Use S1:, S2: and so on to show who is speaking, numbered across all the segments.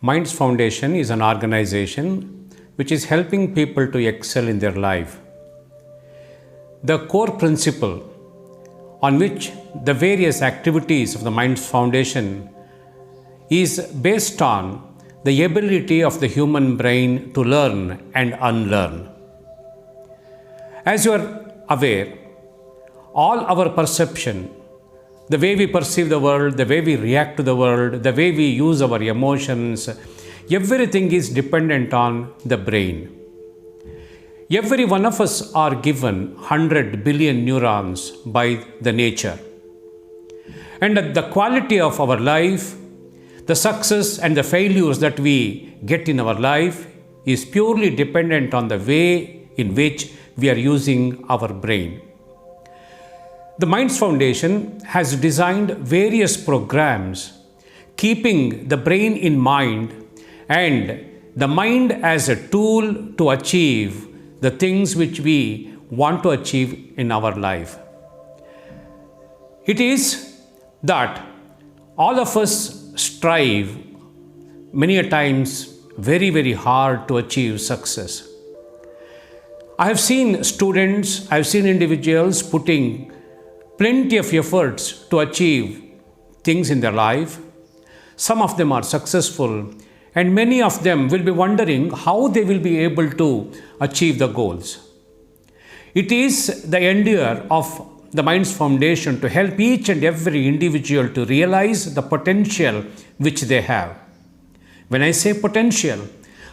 S1: Minds Foundation is an organization which is helping people to excel in their life. The core principle on which the various activities of the Minds Foundation is based on the ability of the human brain to learn and unlearn. As you are aware, all our perception, the way we perceive the world, the way we react to the world, the way we use our emotions, everything is dependent on the brain. Every one of us are given 100 billion neurons by the nature. And the quality of our life, the success and the failures that we get in our life is purely dependent on the way in which we are using our brain. The Minds Foundation has designed various programs keeping the brain in mind and the mind as a tool to achieve the things which we want to achieve in our life. It is that all of us strive many a times very hard to achieve success. I have seen students, I have seen individuals putting plenty of efforts to achieve things in their life. Some of them are successful, and many of them will be wondering how they will be able to achieve the goals. It is the endeavor of the Minds Foundation to help each and every individual to realize the potential which they have. When I say potential,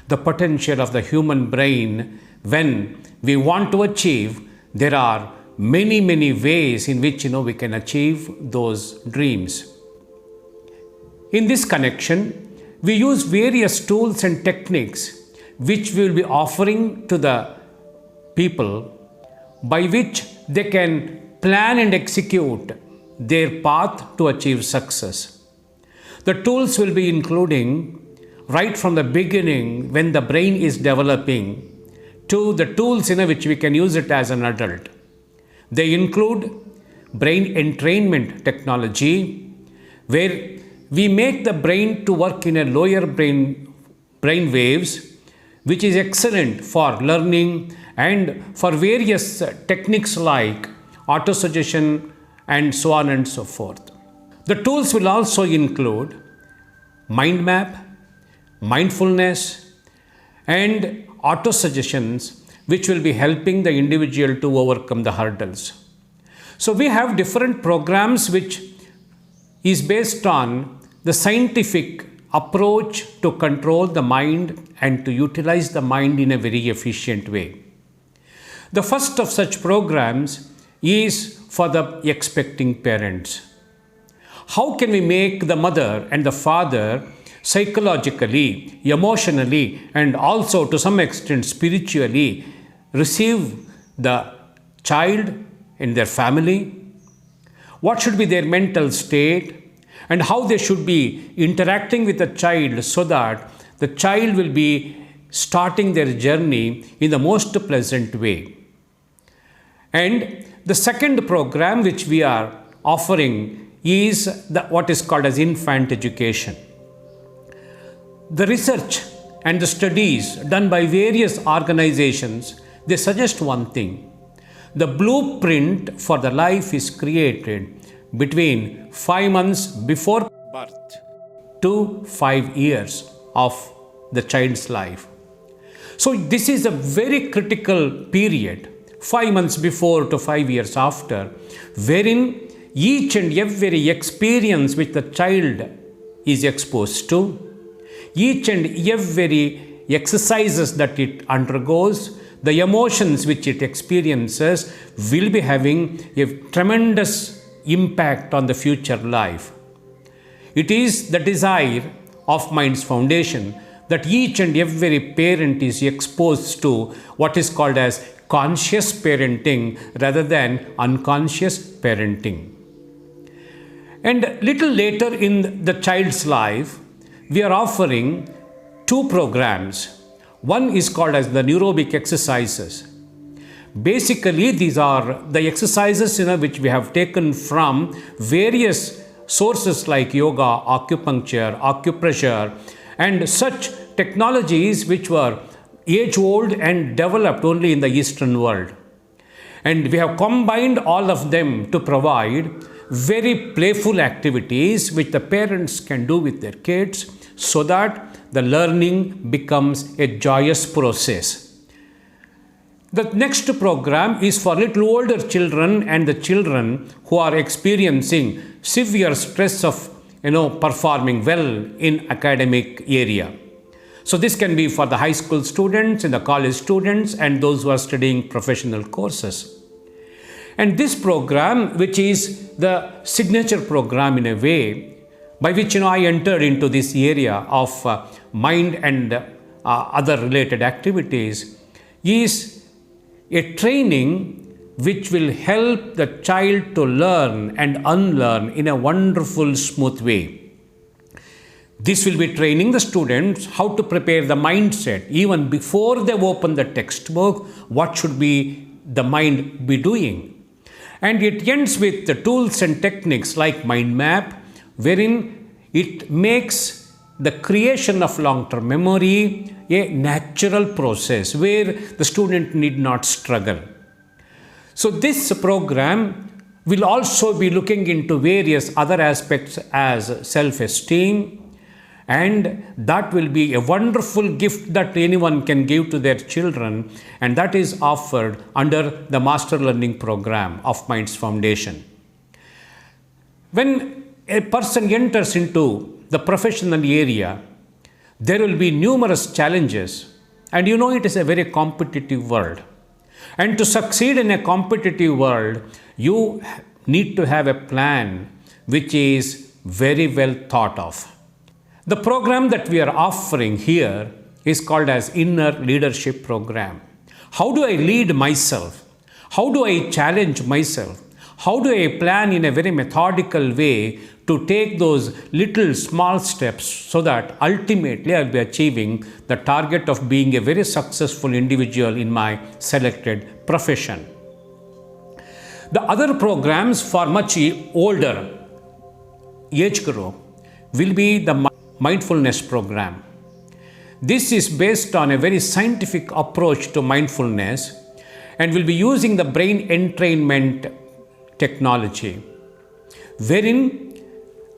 S1: the potential of the human brain, when we want to achieve, there are many ways in which we can achieve those dreams. In this connection, we use various tools and techniques which we will be offering to the people, by which they can plan and execute their path to achieve success. The tools will be including right from the beginning when the brain is developing to the tools which we can use it as an adult. They include brain entrainment technology, where we make the brain to work in a lower brain waves, which is excellent for learning and for various techniques like autosuggestion and so on and so forth. The tools will also include mind map, mindfulness, and autosuggestions, which will be helping the individual to overcome the hurdles. So we have different programs which is based on the scientific approach to control the mind and to utilize the mind in a very efficient way. The first of such programs is for the expecting parents. How can we make the mother and the father psychologically, emotionally, and also to some extent spiritually receive the child in their family? What should be their mental state, and how they should be interacting with the child so that the child will be starting their journey in the most pleasant way. And the second program which we are offering is what is called as infant education. The research and the studies done by various organizations, they suggest one thing. The blueprint for the life is created between 5 months before birth to 5 years of the child's life. So this is a very critical period, 5 months before to 5 years after, wherein each and every experience which the child is exposed to, each and every exercises that it undergoes, the emotions which it experiences will be having a tremendous impact on the future life. It is the desire of Minds Foundation that each and every parent is exposed to what is called as conscious parenting rather than unconscious parenting. And little later in the child's life, we are offering 2 programs. One is called as the neurobic exercises. Basically, these are the exercises which we have taken from various sources like yoga, acupuncture, acupressure, and such technologies which were age old and developed only in the Eastern world. And we have combined all of them to provide very playful activities which the parents can do with their kids so that the learning becomes a joyous process. The next program is for little older children and the children who are experiencing severe stress of performing well in academic area. So this can be for the high school students and the college students and those who are studying professional courses. And this program, which is the signature program in a way, by which I entered into this area of mind and other related activities, is a training which will help the child to learn and unlearn in a wonderful, smooth way. This will be training the students how to prepare the mindset even before they open the textbook, what should be the mind be doing. And it ends with the tools and techniques like mind map, wherein it makes the creation of long-term memory a natural process where the student need not struggle. So this program will also be looking into various other aspects as self-esteem, and that will be a wonderful gift that anyone can give to their children, and that is offered under the Master Learning Program of Minds Foundation. When a person enters into the professional area, there will be numerous challenges, and it is a very competitive world. And to succeed in a competitive world, you need to have a plan which is very well thought of. The program that we are offering here is called as Inner Leadership Program. How do I lead myself? How do I challenge myself? How do I plan in a very methodical way to take those little small steps so that ultimately I'll be achieving the target of being a very successful individual in my selected profession? The other programs for much older age group will be the mindfulness program. This is based on a very scientific approach to mindfulness and will be using the brain entrainment technology, wherein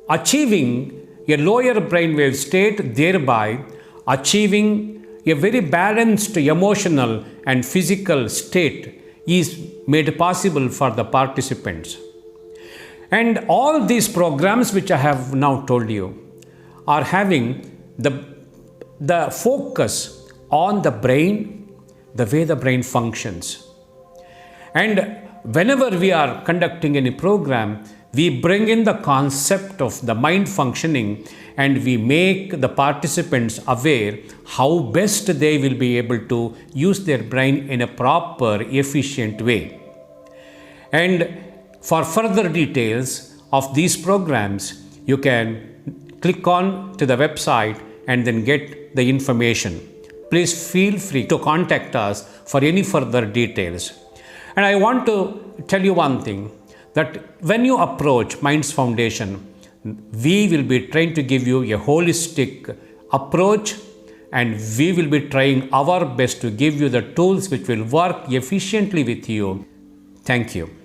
S1: achieving a lower brainwave state, thereby achieving a very balanced emotional and physical state is made possible for the participants. And all these programs which I have now told you are having the focus on the brain, the way the brain functions. And whenever we are conducting any program, we bring in the concept of the mind functioning and we make the participants aware how best they will be able to use their brain in a proper, efficient way. And for further details of these programs, you can click on to the website and then get the information. Please feel free to contact us for any further details. And I want to tell you one thing, that when you approach Minds Foundation, we will be trying to give you a holistic approach, and we will be trying our best to give you the tools which will work efficiently with you. Thank you.